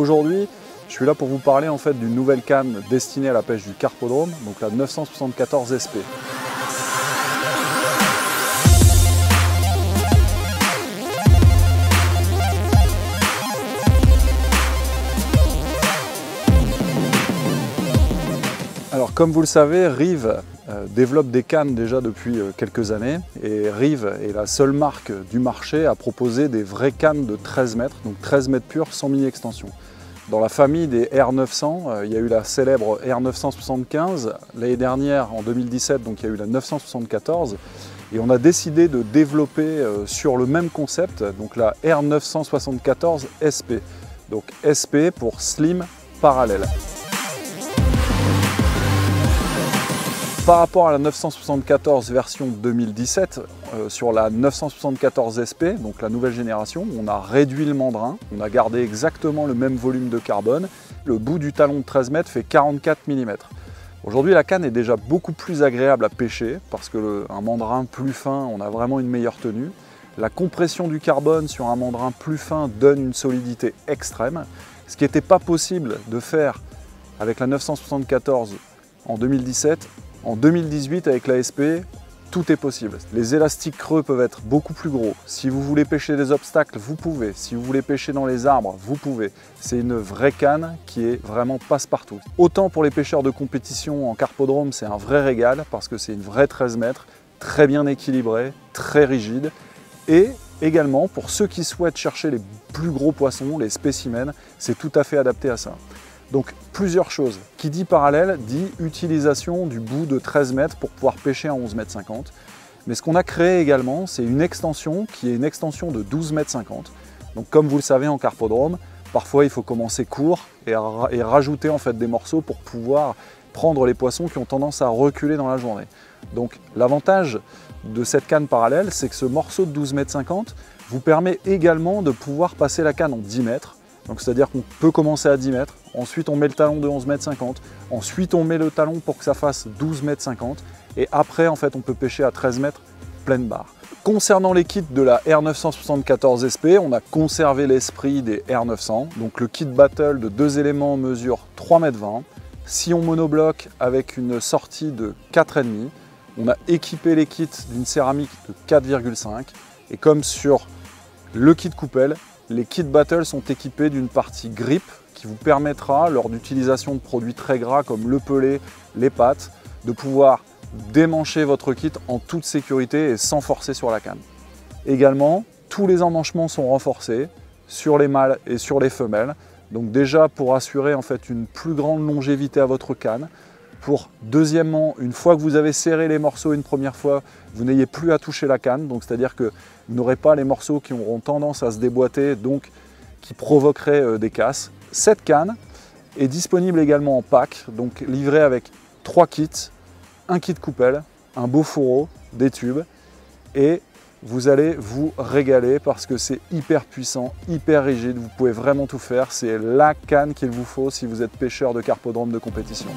aujourd'hui, je suis là pour vous parler en fait d'une nouvelle canne destinée à la pêche du carpodrome, donc la 974 SP. Alors comme vous le savez, Rive développe des cannes déjà depuis quelques années et Rive est la seule marque du marché à proposer des vraies cannes de 13 mètres, donc 13 mètres purs sans mini-extension. Dans la famille des R900, il y a eu la célèbre R975, l'année dernière en 2017, donc il y a eu la 974 et on a décidé de développer sur le même concept, donc la R974 SP, donc SP pour Slim Parallel. Par rapport à la 974 version 2017, sur la 974 SP, donc la nouvelle génération, on a réduit le mandrin, on a gardé exactement le même volume de carbone. Le bout du talon de 13 mètres fait 44 mm. Aujourd'hui, la canne est déjà beaucoup plus agréable à pêcher parce qu'un mandrin plus fin, on a vraiment une meilleure tenue. La compression du carbone sur un mandrin plus fin donne une solidité extrême, ce qui n'était pas possible de faire avec la 974 en 2017. En 2018, avec la SP, tout est possible. Les élastiques creux peuvent être beaucoup plus gros. Si vous voulez pêcher des obstacles, vous pouvez. Si vous voulez pêcher dans les arbres, vous pouvez. C'est une vraie canne qui est vraiment passe-partout. Autant pour les pêcheurs de compétition en carpodrome, c'est un vrai régal parce que c'est une vraie 13 mètres, très bien équilibrée, très rigide. Et également, pour ceux qui souhaitent chercher les plus gros poissons, les spécimens, c'est tout à fait adapté à ça. Donc plusieurs choses. Qui dit parallèle dit utilisation du bout de 13 mètres pour pouvoir pêcher en 11,50 m. Mais ce qu'on a créé également, c'est une extension qui est une extension de 12,50 m. Donc comme vous le savez en carpodrome, parfois il faut commencer court et rajouter en fait des morceaux pour pouvoir prendre les poissons qui ont tendance à reculer dans la journée. Donc l'avantage de cette canne parallèle, c'est que ce morceau de 12,50 m vous permet également de pouvoir passer la canne en 10 mètres. Donc c'est-à-dire qu'on peut commencer à 10 mètres, ensuite on met le talon de 11,50 m, ensuite on met le talon pour que ça fasse 12,50 m, et après en fait on peut pêcher à 13 mètres pleine barre. Concernant les kits de la R974 SP, on a conservé l'esprit des R900, donc le kit battle de 2 éléments mesure 3,20 m, sillon monobloc avec une sortie de 4,5 m, on a équipé les kits d'une céramique de 4,5 et comme sur le kit coupelle, les kits battle sont équipés d'une partie grip qui vous permettra, lors d'utilisation de produits très gras comme le pelé, les pattes, de pouvoir démancher votre kit en toute sécurité et sans forcer sur la canne. Également, tous les emmanchements sont renforcés sur les mâles et sur les femelles. Donc déjà pour assurer en fait une plus grande longévité à votre canne. Pour deuxièmement, une fois que vous avez serré les morceaux une première fois, vous n'ayez plus à toucher la canne, donc c'est-à-dire que vous n'aurez pas les morceaux qui auront tendance à se déboîter, donc qui provoqueraient des casses. Cette canne est disponible également en pack, donc livrée avec 3 kits, un kit coupelle, un beau fourreau, des tubes, et vous allez vous régaler parce que c'est hyper puissant, hyper rigide, vous pouvez vraiment tout faire, c'est la canne qu'il vous faut si vous êtes pêcheur de carpodrome de compétition.